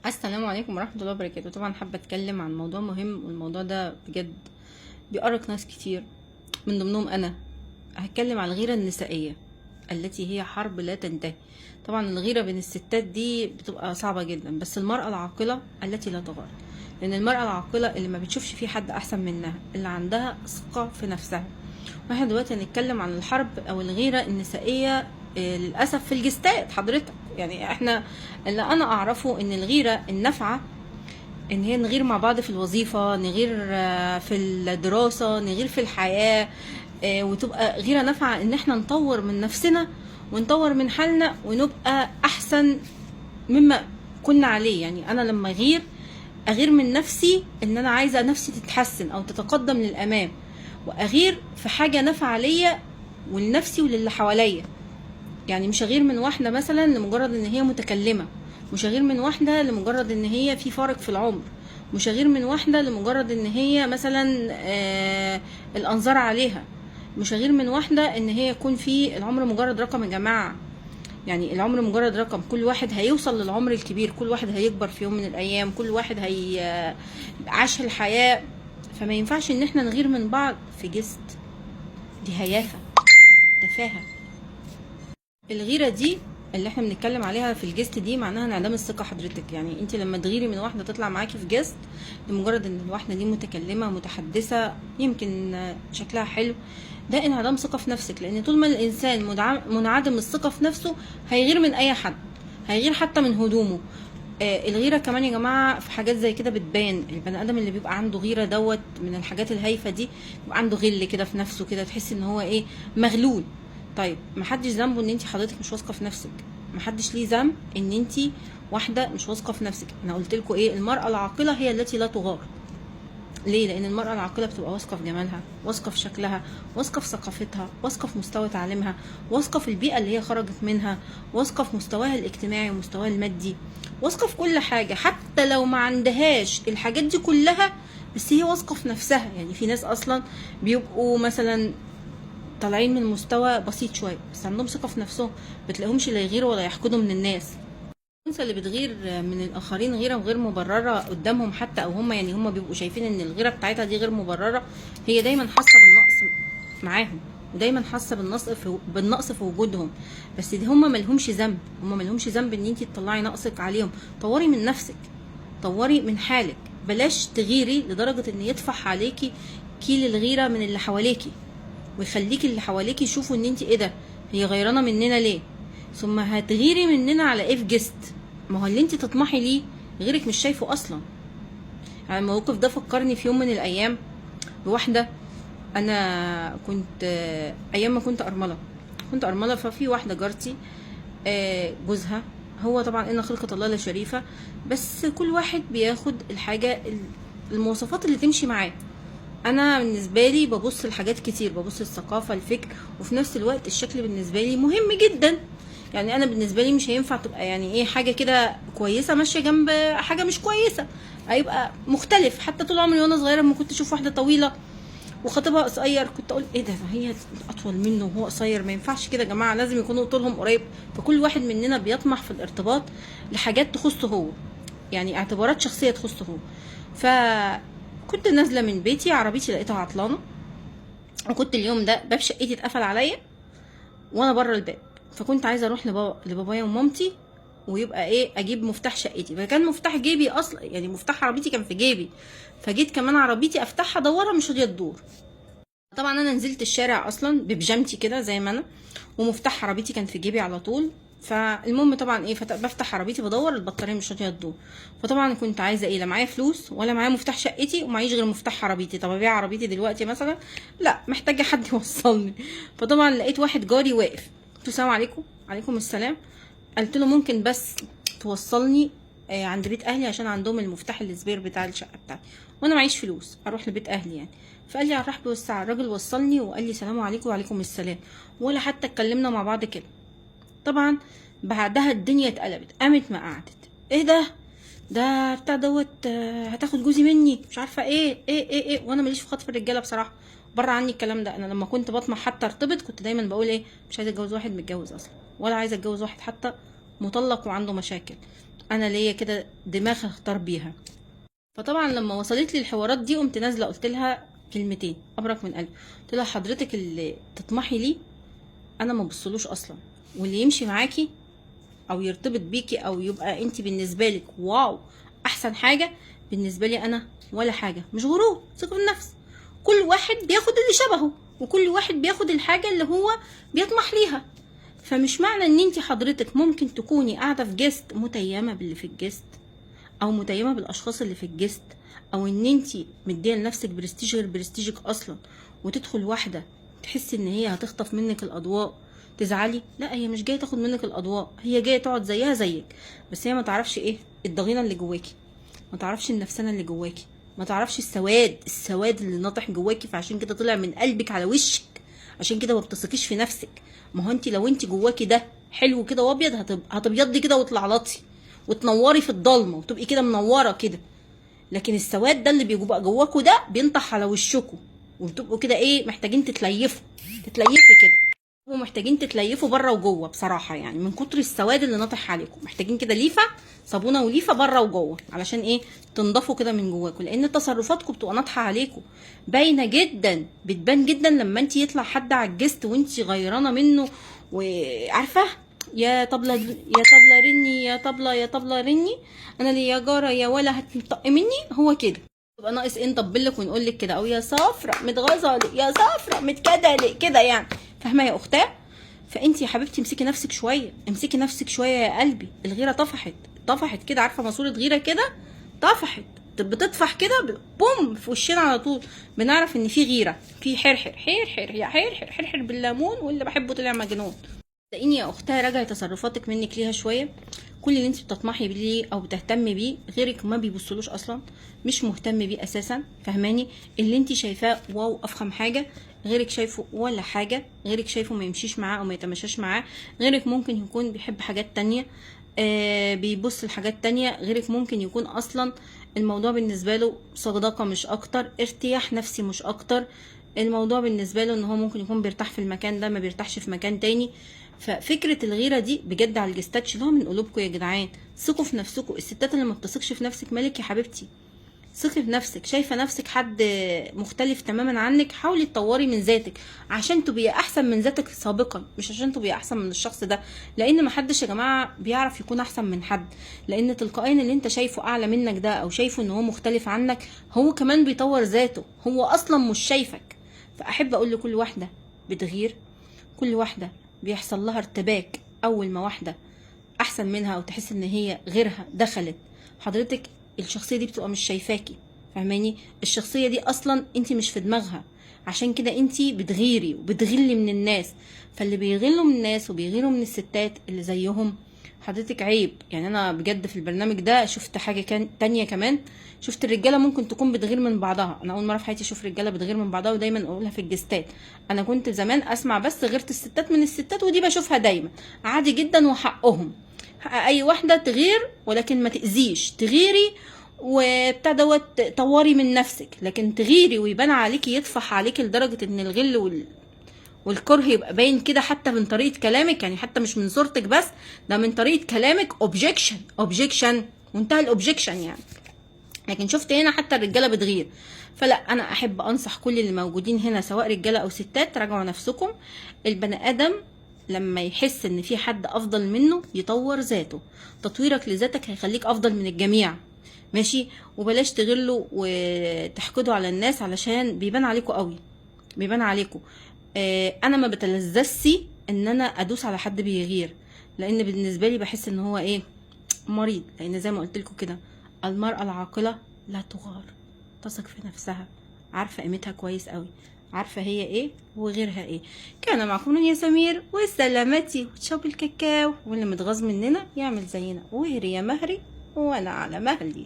السلام عليكم ورحمة الله وبركاته. طبعا حابة اتكلم عن موضوع مهم، والموضوع ده بجد بيأرق ناس كتير من ضمنهم انا. هتكلم عن الغيرة النسائية التي هي حرب لا تنتهي. طبعا الغيرة بين الستات دي بتبقى صعبة جدا، بس المرأة العاقلة التي لا تغار، لان المرأة العاقلة اللي ما بتشوفش في حد احسن منها، اللي عندها ثقة في نفسها. واحنا دلوقتي هنتكلم عن الحرب او الغيرة النسائية. للأسف في الجستات حضرتك، يعني احنا اللي انا اعرفه ان الغيرة النافعة ان هي نغير مع بعض في الوظيفة، نغير في الدراسة، نغير في الحياة. وتبقى غيرة نافعة ان احنا نطور من نفسنا ونطور من حالنا ونبقى احسن مما كنا عليه. يعني انا لما اغير من نفسي ان انا عايزة نفسي تتحسن او تتقدم للامام، واغير في حاجة نافعة ليا ولنفسي وللي حواليا. يعني مش هغير من واحدة مثلا لمجرد ان هي متكلمة، مش هغير من واحدة لمجرد ان هي في فارق في العمر، مش هغير من واحدة لمجرد ان هي مثلا الانظار عليها، مش هغير من واحدة ان هي يكون في العمر مجرد رقم. يا جماعة يعني العمر مجرد رقم، كل واحد هيوصل للعمر الكبير، كل واحد هيكبر في يوم من الايام، كل واحد هي عاش الحياة. فما ينفعش ان احنا نغير من بعض في جست. دي هيافة، تفاهة. الغيرة دي اللي احنا بنتكلم عليها في الجست دي معناها انعدام الثقة حضرتك. يعني انت لما تغيري من واحدة تطلع معاكي في جست لمجرد ان الواحدة دي متكلمة متحدثة يمكن شكلها حلو، ده انعدام ثقة في نفسك. لان طول ما الانسان منعدم الثقة في نفسه هيغير من اي حد، هيغير حتى من هدومه. الغيرة كمان يا جماعة في حاجات زي كده بتبان. البني ادم اللي بيبقى عنده غيرة دوت من الحاجات الهايفة دي، بيبقى عنده غل كده في نفسه، كده تحس ان هو ايه، مغلول. طيب محدش ذنبه ان انت حضرتك مش واثقه في نفسك، محدش ليه ذنب ان انت واحده مش واثقه في نفسك. انا قلت لكم ايه، المراه العاقله هي التي لا تغار. ليه؟ لان المراه العاقله بتبقى واثقه في جمالها، واثقه في شكلها، واثقه في ثقافتها، واثقه في مستوى تعليمها، واثقه في البيئه اللي هي خرجت منها، واثقه في مستواها الاجتماعي ومستواها المادي، واثقه في كل حاجه. حتى لو ما عندهاش الحاجات دي كلها بس هي واثقه في نفسها. يعني في ناس اصلا بيبقوا مثلا طالعين من مستوى بسيط شويه بس عندهم ثقه في نفسهم، بتلاقيهمش لا يغيروا ولا يحقدوا من الناس. الانثى اللي بتغير من الاخرين غيره غير مبرره قدامهم حتى، او هم يعني هم بيبقوا شايفين ان الغيره بتاعتها دي غير مبرره، هي دايما حاسه بالنقص معاهم، ودايما حاسه بالنقص في وجودهم. بس دي هم ملهمش ذنب، هم ملهمش ذنب ان انت تطلعي نقصك عليهم. طوري من نفسك، طوري من حالك، بلاش تغيري لدرجه ان يطفح عليكي كيل الغيره من اللي حواليكي، ويخليكي اللي حواليكي يشوفوا ان انت ايه ده، هي غيرانه مننا ليه؟ ثم هتغيري مننا على ايه في جست؟ ما هو اللي انت تطمحي ليه غيرك مش شايفه اصلا. يعني الموقف ده فكرني في يوم من الايام بواحده. انا كنت ايام ما كنت ارمله، ففي واحده جارتي جوزها، هو طبعا ان خلقه الله لا شريفه، بس كل واحد بياخد الحاجه المواصفات اللي تمشي معاه. انا بالنسبه لي ببص لحاجات كتير، ببص للثقافه، الفكر، وفي نفس الوقت الشكل بالنسبه لي مهم جدا. يعني انا بالنسبه لي مش هينفع تبقى يعني ايه حاجه كده كويسه ماشيه جنب حاجه مش كويسه، هيبقى مختلف. حتى طول عمري وانا صغيره لما كنت اشوف واحده طويله وخطيبها قصير كنت اقول ايه ده، ما هي اطول منه وهو قصير، ما ينفعش كده يا جماعه، لازم يكونوا طولهم قريب. فكل واحد مننا بيطمح في الارتباط لحاجات تخصه هو، يعني اعتبارات شخصيه تخصه هو. فكنت نازله من بيتي، عربيتي لقيتها عطلانه، وكنت اليوم ده باب شقتي اتقفل عليا وانا بره الباب، فكنت عايزه اروح لبابايا ومامتي ويبقى ايه اجيب مفتاح شقتي، فكان مفتاح جيبي اصلا، يعني مفتاح عربيتي كان في جيبي، فجيت كمان عربيتي افتحها ادورها مش راضيه تدور. طبعا انا نزلت الشارع اصلا ببيجامتي كده زي ما انا، ومفتاح عربيتي كان في جيبي على طول. فالمهم طبعا ايه، بفتح عربيتي بدور البطاريه مش راضيه تدور. فطبعا كنت عايزه ايه، لا معايا فلوس ولا معايا مفتاح شقتي ومعيش غير مفتاح عربيتي. طب ابيع عربيتي دلوقتي مثلا؟ لا، محتاجه حد يوصلني. فطبعا لقيت واحد جاري واقف، قلت له السلام عليكم. عليكم السلام. قلت له ممكن بس توصلني عند بيت اهلي عشان عندهم المفتاح السبير بتاع الشقه بتاعتي، وانا معيش فلوس اروح لبيت اهلي يعني. فقال لي على الرحب والسعه. الراجل وصلني وقال لي سلام عليكم وعليكم السلام، ولا حتى اتكلمنا مع بعض كده. طبعا بعدها الدنيا اتقلبت، قامت ما قعدت، ايه ده بتاع دوت هتاخد جوزي مني، مش عارفه ايه. وانا ماليش في خطف الرجاله بصراحه، بره عني الكلام ده. انا لما كنت بطمح حتى ارتبط كنت دايما بقول ايه، مش عايزه اتجوز واحد متجوز اصلا، ولا عايزه اتجوز واحد حتى مطلق وعنده مشاكل، انا ليا كده دماغ اختار بيها. فطبعا لما وصلت لي الحوارات دي قمت نازله قلت لها كلمتين ابرك من قلبي، قلت لها حضرتك اللي تطمحي ليه انا ما بصلوش اصلا، واللي يمشي معاكي او يرتبط بيكي او يبقى انت بالنسبه لك واو احسن حاجه، بالنسبه لي انا ولا حاجه. مش غرور، ثقه بالنفس. كل واحد بياخد اللي شبهه، وكل واحد بياخد الحاجه اللي هو بيطمح ليها. فمش معنى ان انت حضرتك ممكن تكوني قاعده في جست متيمه باللي في الجست، او متيمه بالاشخاص اللي في الجست، او ان انت مديه لنفسك برستيج غير برستيجك اصلا، وتدخل واحده تحسي ان هي هتخطف منك الاضواء تزعلي. لا، هي مش جايه تاخد منك الاضواء، هي جايه تقعد زيها زيك، بس هي ما تعرفش ايه الضغينه اللي جواكي، ما تعرفش النفسانه اللي جواكي، ما تعرفش السواد اللي ناطح جواكي، فعشان كده طلع من قلبك على وشك، عشان كده ما بتثقيش في نفسك. ما هو انت لو انت جواكي ده حلو كده وابيض هتبيضي كده وتلعلطي وتنوري في الضلمه وتبقي كده منوره كده. لكن السواد ده اللي بيبقى جواكوا ده بينطح على وشكوا، وبتبقوا كده ايه محتاجين تتليفي كده، ومحتاجين تتليفوا بره وجوه بصراحه، يعني من كتر السواد اللي ناطح عليكم محتاجين كده ليفه، صابونه وليفه بره وجوه، علشان ايه تنضفوا كده من جواكم. لان تصرفاتكم بتبقى ناطحه عليكم، باينه جدا، بتبان جدا لما انت يطلع حد على الجست وانت غيرانه منه وعارفه يا طبلة رني، يا طبلة يا طبلة رني، انا اللي يا جاره يا ولا هتنطق مني، هو كده. يبقى ناقص ايه نطبلك ونقول لك كده، او يا صفرة متغاظه ليه، يا صفرة متكده ليه كده يعني، فاهمه يا اختاه؟ فانت يا حبيبتي امسكي نفسك شويه، امسكي نفسك شويه يا قلبي. الغيره طفحت كده، عارفه ماسوره غيره كده طفحت، بتطفح كده بوم في وشنا على طول، بنعرف ان في غيره، في حرحر يا حرحر بالليمون، واللي بحبه طلع مجنون. صدقيني يا اختها راجعي تصرفاتك منك ليها شويه. كل اللي انت بتطمحي بيه او بتهتمي بيه غيرك ما بيبصلوش اصلا، مش مهتم بيه اساسا، فهماني؟ اللي انت شايفاه واو افخم حاجه غيرك شايفه ولا حاجه، غيرك شايفه ما يمشيش معاه او ما يتمشاش معاه، غيرك ممكن يكون بيحب حاجات تانية، بيبص لحاجات تانية، غيرك ممكن يكون اصلا الموضوع بالنسبه له صداقه مش اكتر، ارتياح نفسي مش اكتر. الموضوع بالنسبه له ان هو ممكن يكون بيرتاح في المكان ده ما بيرتاحش في مكان تاني. ففكره الغيره دي بجد على الجستاتش اللي هو من قلوبكم يا جدعان. ثقوا في نفسكم. الستات اللي ما بتثقش في نفسك مالك يا حبيبتي؟ ثقي في نفسك. شايفه نفسك حد مختلف تماما عنك، حاولي تطوري من ذاتك عشان تبقي احسن من ذاتك سابقا، مش عشان تبقي احسن من الشخص ده، لان محدش يا جماعه بيعرف يكون احسن من حد، لان تلقائيا اللي انت شايفه اعلى منك ده او شايفه ان هو مختلف عنك هو كمان بيطور ذاته، هو اصلا مش شايفك. فاحب اقول لكل واحده بتغير، كل واحده بيحصل لها ارتباك اول ما واحده احسن منها او تحس ان هي غيرها دخلت، حضرتك الشخصيه دي بتبقى مش شايفاكي، فاهماني؟ الشخصيه دي اصلا انت مش في دماغها، عشان كده انت بتغيري وبتغلي من الناس. فاللي بيغلوا من الناس وبيغيروا من الستات اللي زيهم حضرتك عيب. يعني انا بجد في البرنامج ده شفت حاجه تانية كمان، شفت الرجاله ممكن تكون بتغير من بعضها. انا اول مره في حياتي اشوف رجاله بتغير من بعضها، ودايما اقولها في الجستات. انا كنت زمان اسمع بس غيرة الستات من الستات، ودي بشوفها دايما عادي جدا وحقهم، اي واحده تغير ولكن ما تاذيش، تغيري وبتاع دوت طوري من نفسك، لكن تغيري ويبان عليكي يطفح عليكي لدرجه ان الغل والكره يبقى باين كده حتى من طريقه كلامك، يعني حتى مش من صورتك بس، ده من طريقه كلامك. اوبجيكشن وانتهى الاوبجيكشن يعني. لكن شفت هنا حتى الرجاله بتغير. فلا، انا احب انصح كل اللي موجودين هنا سواء رجاله او ستات، راجعوا نفسكم. البني ادم لما يحس ان في حد افضل منه يطور ذاته، تطويرك لذاتك هيخليك افضل من الجميع، ماشي؟ وبلاش تغلوا وتحقدوا على الناس علشان بيبان عليكم قوي، بيبان عليكم. انا ما بتلذذش ان انا ادوس على حد بيغير، لان بالنسبه لي بحس ان هو ايه، مريض. لان زي ما قلت لكم كده، المرأة العاقلة لا تغار، تثق في نفسها، عارفة قيمتها كويس قوي، عارفة هي ايه وغيرها ايه. كان معكم يا سمير، وسلامتي، وتشرب الكاكاو، واللي متغاظ مننا يعمل زينا، وهري يا مهري وانا على مهلي.